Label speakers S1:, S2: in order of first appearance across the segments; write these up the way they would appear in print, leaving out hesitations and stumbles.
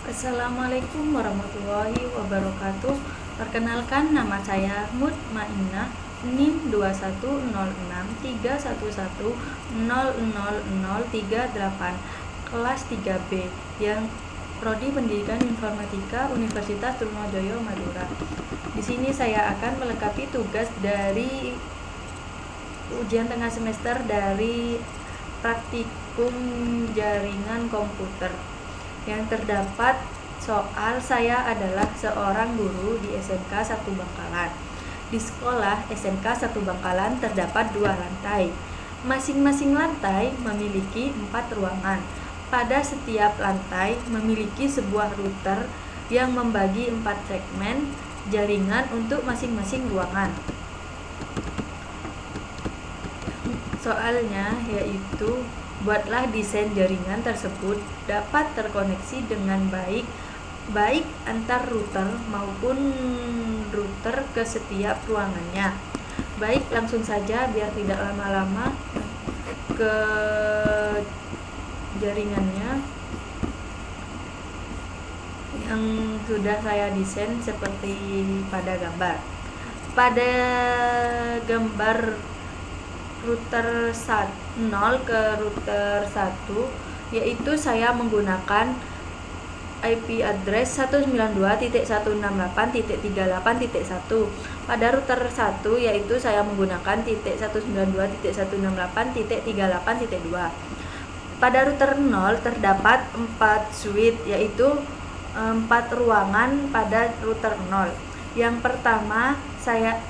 S1: Assalamualaikum warahmatullahi wabarakatuh. Perkenalkan, nama saya Mutmainah, NIM 2106311000038, kelas 3B, yang Prodi Pendidikan Informatika Universitas Trunojoyo Madura. Di sini saya akan melengkapi tugas dari ujian tengah semester dari praktikum jaringan komputer. Yang terdapat soal saya adalah seorang guru di SMK 1 Bangkalan. Di sekolah SMK 1 Bangkalan terdapat 2 lantai. Masing-masing lantai memiliki 4 ruangan. Pada setiap lantai memiliki sebuah router yang membagi 4 segmen jaringan untuk masing-masing ruangan. Soalnya yaitu, buatlah desain jaringan tersebut dapat terkoneksi dengan baik antar router maupun router ke setiap ruangannya. Baik, langsung saja biar tidak lama-lama ke jaringannya yang sudah saya desain seperti pada gambar. Pada gambar router 0 ke router 1, yaitu saya menggunakan IP address 192.168.38.1. Pada router 1 yaitu saya menggunakan .192.168.38.2. Pada router 0 terdapat 4 suite, yaitu 4 ruangan pada router 0. Yang pertama,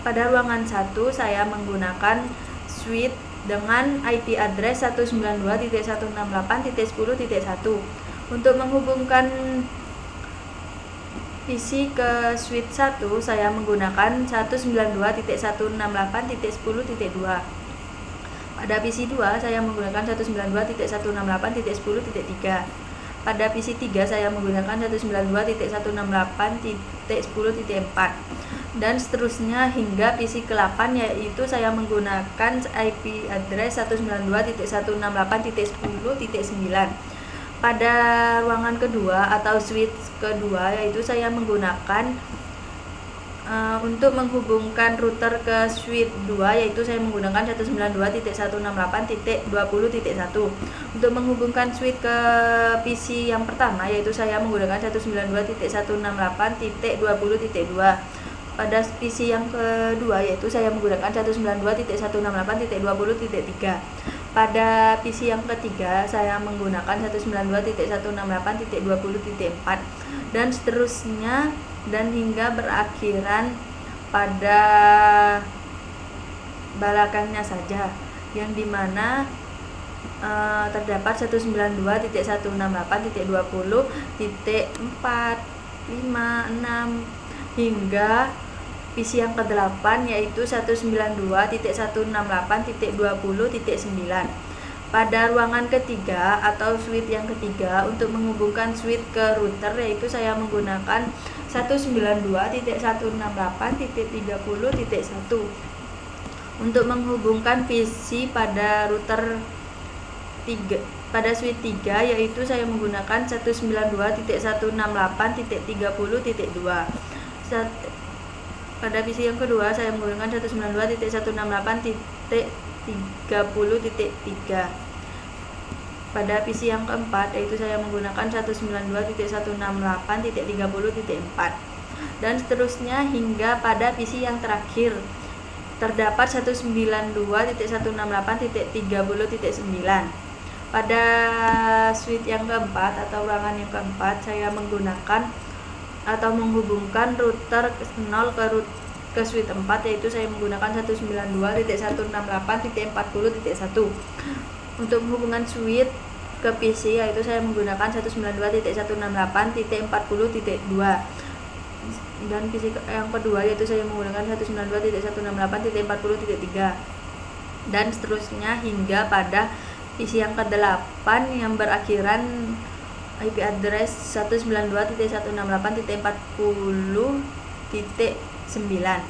S1: pada ruangan 1 saya menggunakan suite dengan IP address 192.168.10.1. Untuk menghubungkan PC ke suite 1, saya menggunakan 192.168.10.2. Pada PC 2, saya menggunakan 192.168.10.3. Pada PC 3, saya menggunakan 192.168.10.4. Dan seterusnya hingga PC ke-8, yaitu saya menggunakan IP address 192.168.10.9. Pada ruangan kedua atau suite kedua, yaitu saya menggunakan untuk menghubungkan router ke suite 2, yaitu saya menggunakan 192.168.20.1. Untuk menghubungkan suite ke PC yang pertama, yaitu saya menggunakan 192.168.20.2. Pada PC yang kedua, yaitu saya menggunakan 192.168.20.3. Pada PC yang ketiga, saya menggunakan 192.168.20.4. Dan seterusnya, dan hingga berakhiran pada belakangnya saja, yang dimana terdapat 192.168.20.4, 5, 6 hingga PC yang ke-8, yaitu 192.168.20.9. Pada ruangan ketiga atau suite yang ketiga, untuk menghubungkan suite ke router, yaitu saya menggunakan 192.168.30.1. Untuk menghubungkan PC pada router 3, pada suite 3, yaitu saya menggunakan 192.168.30.2. Pada PC yang kedua, saya menggunakan 192.168.30.3. Pada PC yang keempat, yaitu saya menggunakan 192.168.30.4. Dan seterusnya hingga pada PC yang terakhir, terdapat 192.168.30.9. Pada suite yang keempat atau ruangan yang keempat, saya menggunakan atau menghubungkan router 0 ke suite 4, yaitu saya menggunakan 192.168.40.1. Untuk menghubungkan suite ke PC, yaitu saya menggunakan 192.168.40.2. Dan PC yang kedua, yaitu saya menggunakan 192.168.40.3. Dan seterusnya hingga pada PC yang ke-8 yang berakhiran IP address 192.168.40.9.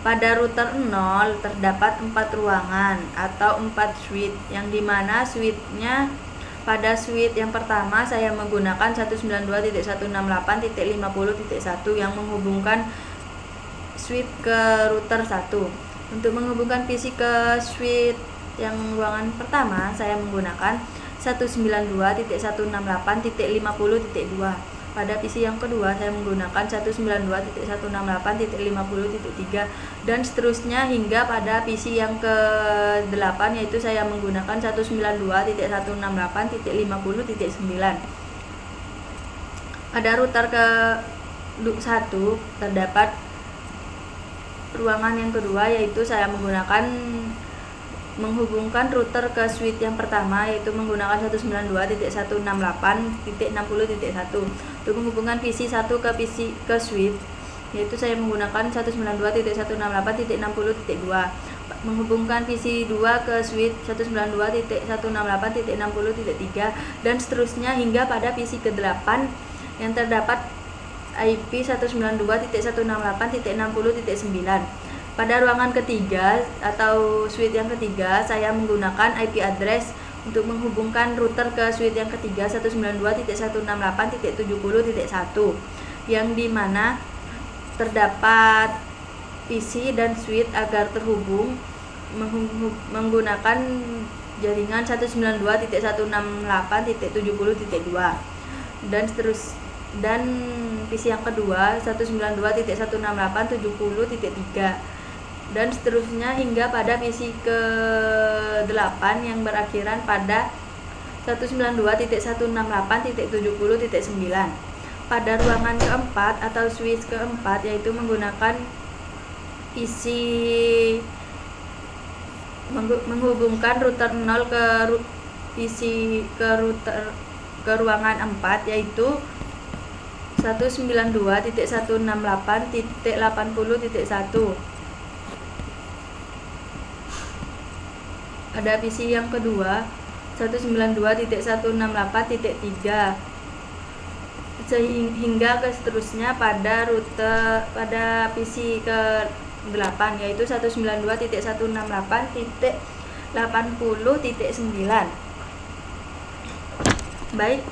S1: Pada router 0 terdapat 4 ruangan atau 4 suite, yang dimana suite-nya Pada switch yang pertama saya menggunakan 192.168.50.1 yang menghubungkan switch ke router 1. Untuk menghubungkan PC ke switch yang ruangan pertama saya menggunakan 192.168.50.2. Pada PC yang kedua saya menggunakan 192.168.50.3 dan seterusnya hingga pada PC yang ke-8, yaitu saya menggunakan 192.168.50.9. Pada router ke-1 terdapat ruangan yang kedua, yaitu saya menghubungkan router ke switch yang pertama, yaitu menggunakan 192.168.60.1. Untuk menghubungkan PC 1 ke switch, yaitu saya menggunakan 192.168.60.2. Menghubungkan PC 2 ke switch 192.168.60.3 dan seterusnya hingga pada PC ke-8 yang terdapat IP 192.168.60.9. Pada ruangan ketiga atau switch yang ketiga, saya menggunakan IP address untuk menghubungkan router ke switch yang ketiga 192.168.70.1 yang dimana terdapat PC dan switch agar terhubung menggunakan jaringan 192.168.70.2 dan PC yang kedua 192.168.70.3 dan seterusnya hingga pada PC ke-8 yang berakhiran pada 192.168.70.9. Pada ruangan keempat atau switch keempat, yaitu menggunakan PC menghubungkan router 0 ke PC ke ruangan 4, yaitu 192.168.80.1. Pada PC yang kedua 192.168.3 sehingga ke seterusnya pada PC ke-8, yaitu 192.168.80.9. Baik,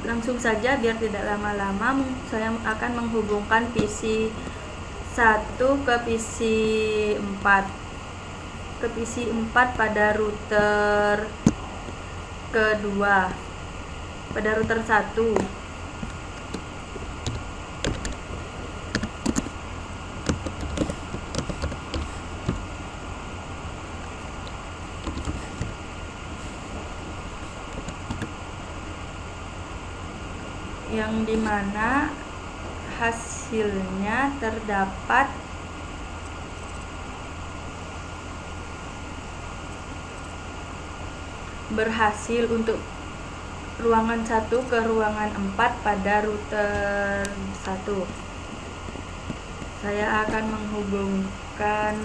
S1: langsung saja biar tidak lama-lama saya akan menghubungkan PC 1 ke PC 4 pada router kedua, pada router 1. Yang dimana hasilnya terdapat berhasil untuk ruangan 1 ke ruangan 4 pada router 1. Saya akan menghubungkan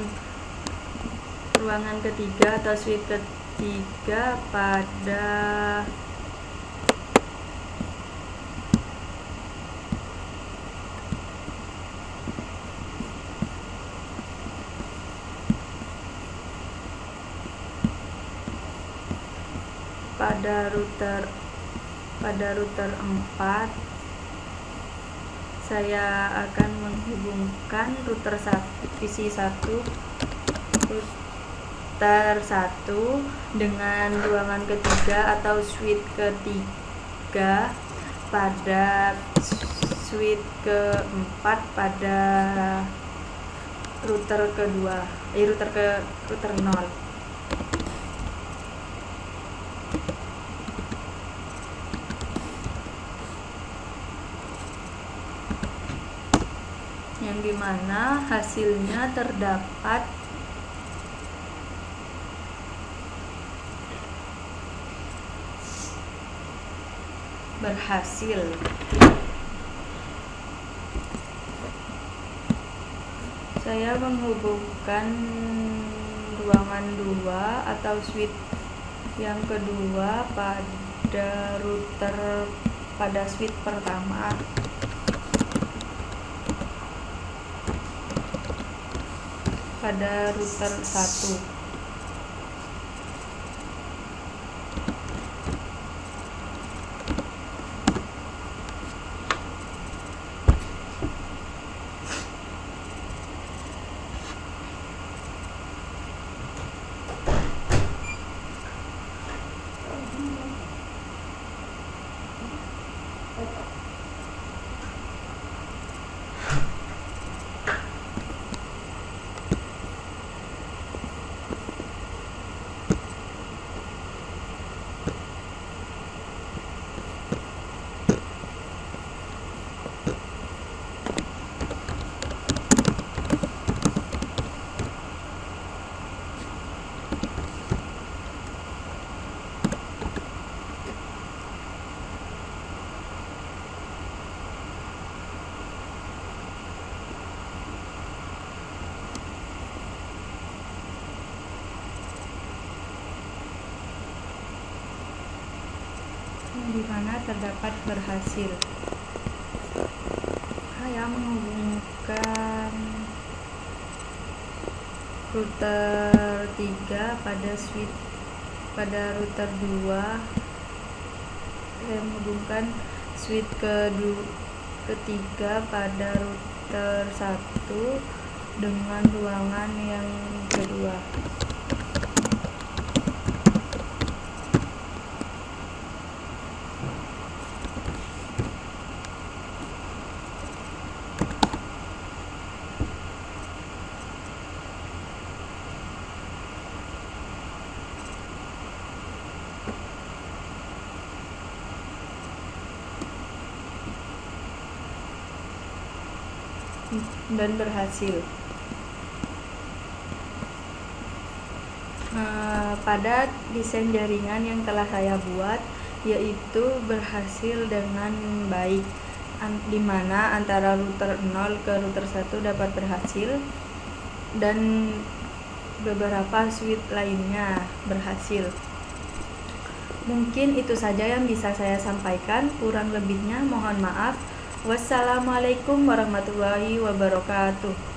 S1: ruangan ketiga atau switch ketiga pada router 4. Saya akan menghubungkan router PC 1 dengan ruangan ketiga atau switch ketiga pada switch keempat pada router kedua, router 0. Yang dimana hasilnya terdapat berhasil. Saya menghubungkan ruangan 2 atau switch yang kedua pada switch pertama. Pada router 1. di mana terdapat berhasil. Saya menghubungkan router 3 pada router 2. Saya menghubungkan switch ketiga pada router 1 dengan ruangan yang kedua. Dan berhasil. Pada desain jaringan yang telah saya buat, yaitu berhasil dengan baik, di mana antara router 0 ke router 1 dapat berhasil dan beberapa switch lainnya berhasil. Mungkin itu saja yang bisa saya sampaikan, kurang lebihnya mohon maaf. Wassalamualaikum warahmatullahi wabarakatuh.